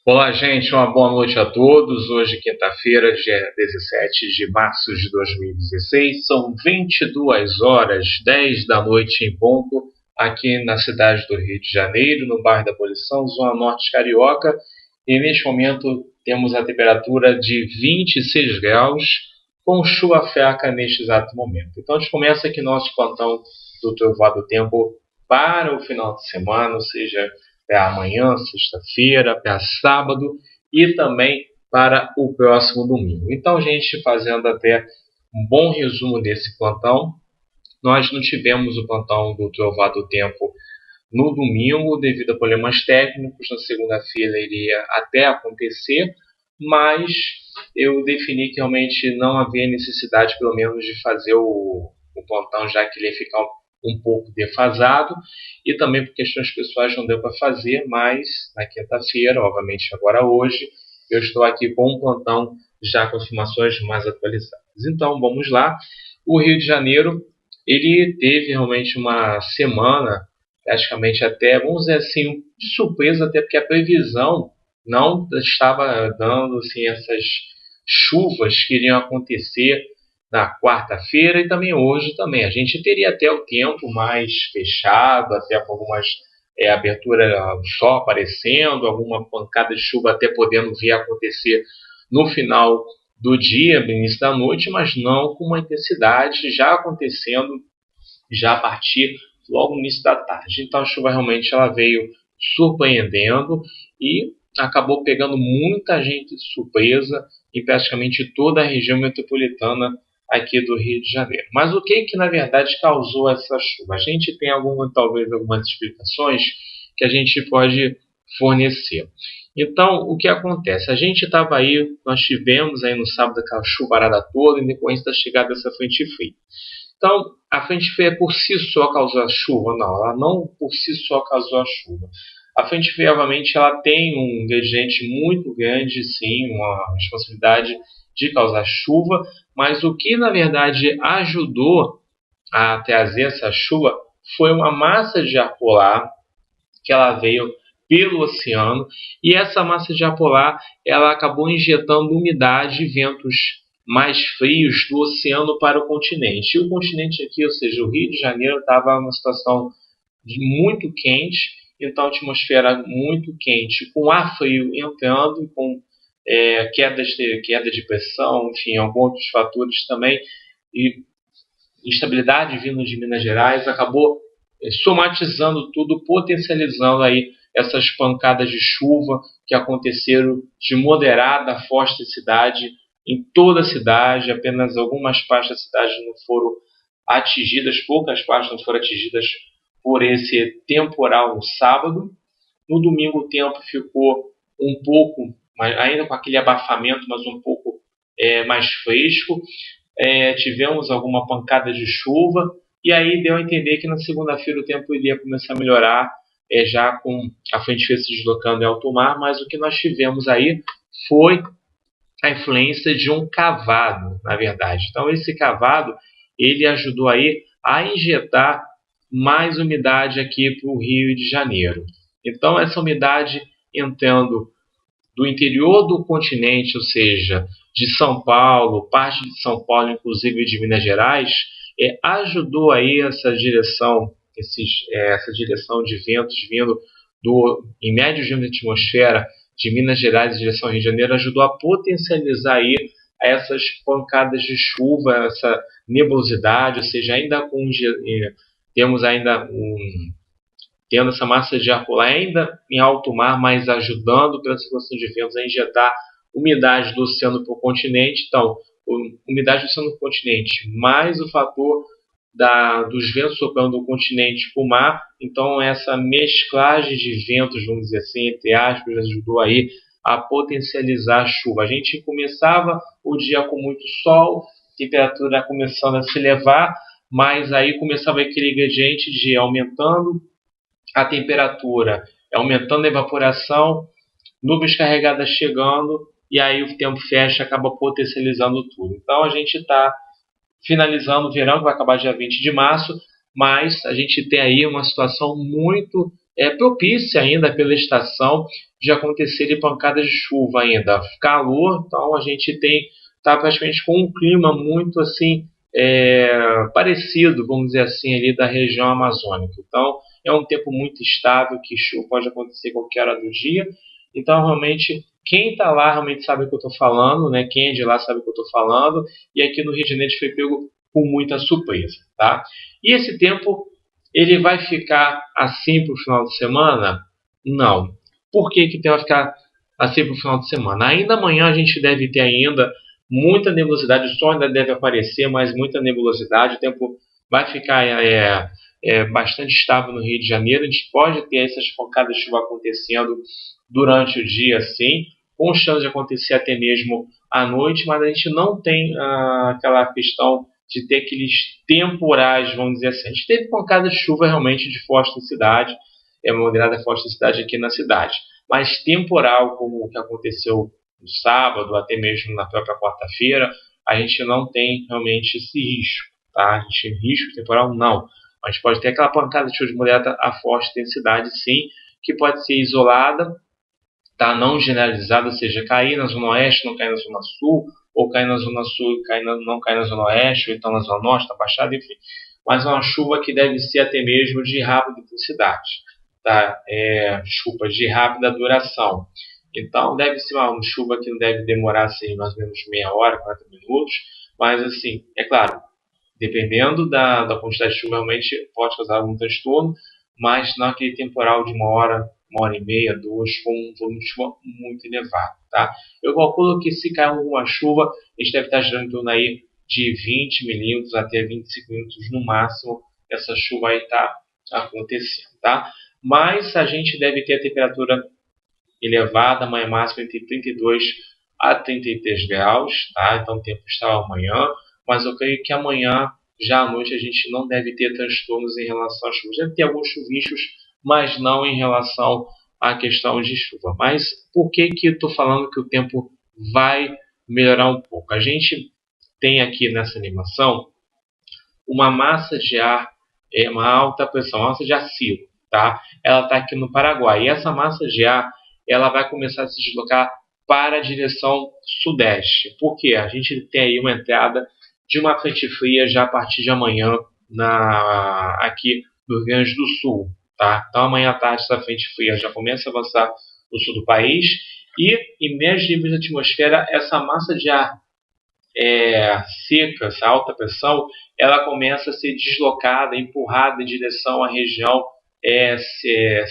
Olá, gente, uma boa noite a todos. Hoje, quinta-feira, dia 17 de março de 2016, são 22 horas 10 da noite em ponto, aqui na cidade do Rio de Janeiro, no bairro da Abolição, Zona Norte Carioca. E neste momento temos a temperatura de 26 graus, com chuva fraca neste exato momento. Então, a gente começa aqui nosso plantão do Trovoado Tempo para o final de semana, ou seja, para amanhã, sexta-feira, para sábado e também para o próximo domingo. Então, gente, fazendo até um bom resumo desse plantão, nós não tivemos o plantão do Trovado Tempo no domingo devido a problemas técnicos. Na segunda-feira iria até acontecer, mas eu defini que realmente não havia necessidade, pelo menos, de fazer o plantão, já que ele ia ficar um pouco defasado, e também por questões pessoais não deu para fazer, mas na quinta-feira, obviamente agora hoje, eu estou aqui com um plantão já com informações mais atualizadas. Então, vamos lá. O Rio de Janeiro, ele teve realmente uma semana, praticamente até, vamos dizer assim, de surpresa, até porque a previsão não estava dando assim, essas chuvas que iriam acontecer na quarta-feira e também hoje também. A gente teria até o tempo mais fechado, até com algumas abertura do sol aparecendo, alguma pancada de chuva até podendo vir a acontecer no final do dia, no início da noite, mas não com uma intensidade já acontecendo já a partir logo no início da tarde. Então a chuva realmente ela veio surpreendendo e acabou pegando muita gente de surpresa em praticamente toda a região metropolitana aqui do Rio de Janeiro. Mas o que na verdade causou essa chuva? A gente tem talvez algumas explicações que a gente pode fornecer. Então, o que acontece? A gente estava aí, nós tivemos aí no sábado aquela chuvarada toda em decorrência da chegada dessa frente fria. Então, a frente fria por si só causou a chuva? Não, ela não por si só causou a chuva. A frente fria, obviamente, ela tem um ingrediente muito grande, sim, uma responsabilidade de causar chuva, mas o que, na verdade, ajudou a trazer essa chuva foi uma massa de ar polar que ela veio pelo oceano, e essa massa de ar polar ela acabou injetando umidade e ventos mais frios do oceano para o continente. E o continente aqui, ou seja, o Rio de Janeiro, estava numa situação muito quente, então a atmosfera muito quente, com ar frio entrando, com queda de pressão, enfim, alguns outros fatores também, e instabilidade vindo de Minas Gerais, acabou somatizando tudo, potencializando aí essas pancadas de chuva que aconteceram de moderada a forte cidade, em toda a cidade. Apenas algumas partes da cidade não foram atingidas, poucas partes não foram atingidas por esse temporal no sábado. No domingo o tempo ficou um pouco, ainda com aquele abafamento, mas um pouco mais fresco. Tivemos alguma pancada de chuva, e aí deu a entender que na segunda-feira o tempo iria começar a melhorar, já com a frente fria se deslocando em alto mar, mas o que nós tivemos aí foi a influência de um cavado, na verdade. Então esse cavado, ele ajudou aí a injetar mais umidade aqui para o Rio de Janeiro. Então essa umidade entrando do interior do continente, ou seja, de São Paulo, parte de São Paulo, inclusive de Minas Gerais, ajudou aí essa direção de ventos vindo em médio de atmosfera de Minas Gerais em direção ao Rio de Janeiro, ajudou a potencializar aí essas pancadas de chuva, essa nebulosidade, ou seja, temos ainda tendo essa massa de ar polar ainda em alto mar, mas ajudando pela circulação de ventos a injetar umidade do oceano para o continente. Então, umidade do oceano para o continente, mais o fator dos ventos soprando do continente para o mar. Então, essa mesclagem de ventos, vamos dizer assim, entre aspas, ajudou aí a potencializar a chuva. A gente começava o dia com muito sol, temperatura começando a se elevar, mas aí começava aquele ingrediente de aumentando a temperatura, aumentando a evaporação, nuvens carregadas chegando, e aí o tempo fecha, acaba potencializando tudo. Então a gente está finalizando o verão, que vai acabar dia 20 de março, mas a gente tem aí uma situação muito propícia ainda pela estação de acontecerem pancadas de chuva ainda. Calor, então a gente está praticamente com um clima muito assim parecido, vamos dizer assim, ali da região amazônica. Então é um tempo muito estável, que chuva pode acontecer qualquer hora do dia. Então realmente quem está lá realmente sabe o que eu estou falando, né? Quem é de lá sabe o que eu estou falando. E aqui no Rio de Janeiro foi pego com muita surpresa, tá? E esse tempo ele vai ficar assim para o final de semana? Não. Por que que vai ficar assim para o final de semana? Ainda amanhã a gente deve ter ainda muita nebulosidade, o sol ainda deve aparecer, mas muita nebulosidade. O tempo vai ficar bastante estável no Rio de Janeiro. A gente pode ter essas pancadas de chuva acontecendo durante o dia, sim, com chance de acontecer até mesmo à noite, mas a gente não tem aquela questão de ter aqueles temporais, vamos dizer assim. A gente teve pancada de chuva realmente de forte intensidade, moderada forte intensidade aqui na cidade, mas temporal, como o que aconteceu no sábado, até mesmo na própria quarta-feira, a gente não tem realmente esse risco, tá? A gente risco temporal não, mas pode ter aquela pancada de chuva de moderada a forte intensidade, sim, que pode ser isolada, tá? Não generalizada, ou seja, cair na zona oeste, não cair na zona sul, ou cair na zona sul e não cair na zona oeste, ou então na zona norte, na baixada, enfim. Mas é uma chuva que deve ser até mesmo de rápida intensidade, tá? Chuva de rápida duração. Então deve ser uma chuva que não deve demorar assim, mais ou menos meia hora, 40 minutos, mas assim, é claro, dependendo da quantidade de chuva, realmente pode causar algum transtorno, mas não aquele temporal de uma hora e meia, duas, com um volume de chuva muito elevado, tá? Eu calculo que se cair alguma chuva, a gente deve estar girando em torno aí de 20 milímetros até 25 milímetros no máximo, essa chuva aí está acontecendo, tá? Mas a gente deve ter a temperatura elevada, amanhã máxima entre 32 a 33 graus, tá? Então o tempo está amanhã, mas eu creio que amanhã, já à noite, a gente não deve ter transtornos em relação às chuvas. Deve ter alguns chuviscos, mas não em relação à questão de chuva. Mas por que que eu estou falando que o tempo vai melhorar um pouco? A gente tem aqui nessa animação uma massa de ar, uma alta pressão, uma massa de ar frio, tá? Ela está aqui no Paraguai. E essa massa de ar, ela vai começar a se deslocar para a direção sudeste. Por quê? A gente tem aí uma entrada de uma frente fria já a partir de amanhã aqui no Rio Grande do Sul, tá? Então amanhã à tarde essa frente fria já começa a avançar no sul do país e em médios níveis de atmosfera essa massa de ar seca, essa alta pressão, ela começa a ser deslocada, empurrada em direção à região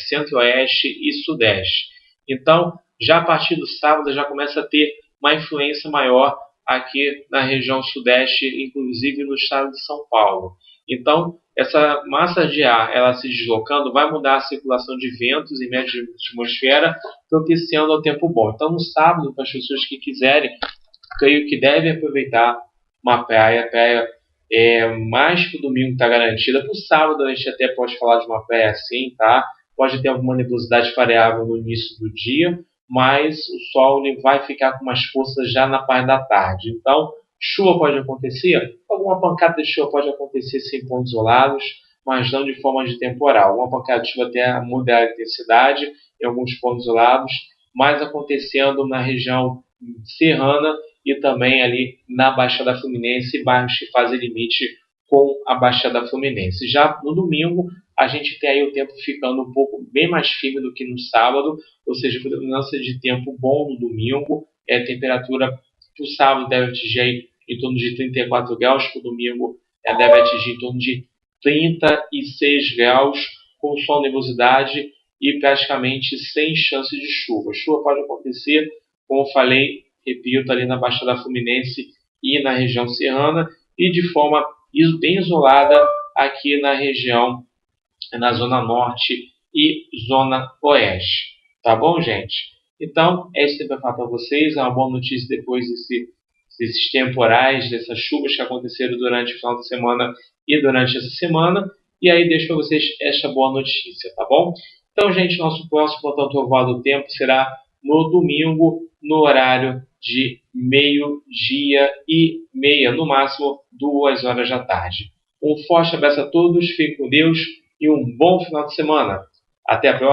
centro-oeste e sudeste. Então, já a partir do sábado, já começa a ter uma influência maior aqui na região sudeste, inclusive no estado de São Paulo. Então, essa massa de ar, ela se deslocando, vai mudar a circulação de ventos em média de atmosfera, propiciando ao tempo bom. Então, no sábado, para as pessoas que quiserem, creio que devem aproveitar uma praia mais que o domingo está garantida. Para o sábado a gente até pode falar de uma praia assim, tá? Pode ter alguma nebulosidade variável no início do dia, mas o sol ele vai ficar com mais força já na parte da tarde. Então, chuva pode acontecer, alguma pancada de chuva pode acontecer sem pontos isolados, mas não de forma de temporal. Uma pancada de chuva até mudar a intensidade em alguns pontos isolados, mas acontecendo na região serrana e também ali na Baixada Fluminense, bairros que fazem limite com a Baixada Fluminense. Já no domingo, a gente tem aí o tempo ficando um pouco bem mais firme do que no sábado, ou seja, predominância de tempo bom no domingo. A temperatura para o sábado deve atingir aí em torno de 34 graus, para o domingo deve atingir em torno de 36 graus, com sol, nebulosidade e praticamente sem chance de chuva. Chuva pode acontecer, como eu falei, repito, ali na Baixada Fluminense e na região serrana, e de forma bem isolada aqui na região, na zona norte e zona oeste. Tá bom, gente? Então, é isso que eu tenho para falar para vocês. É uma boa notícia depois desses temporais, dessas chuvas que aconteceram durante o final de semana e durante essa semana. E aí deixo para vocês esta boa notícia, tá bom? Então, gente, nosso próximo plantão trovoado do tempo será no domingo, no horário de meio-dia e meia, no máximo 2 horas da tarde. Um forte abraço a todos, fiquem com Deus e um bom final de semana. Até a próxima.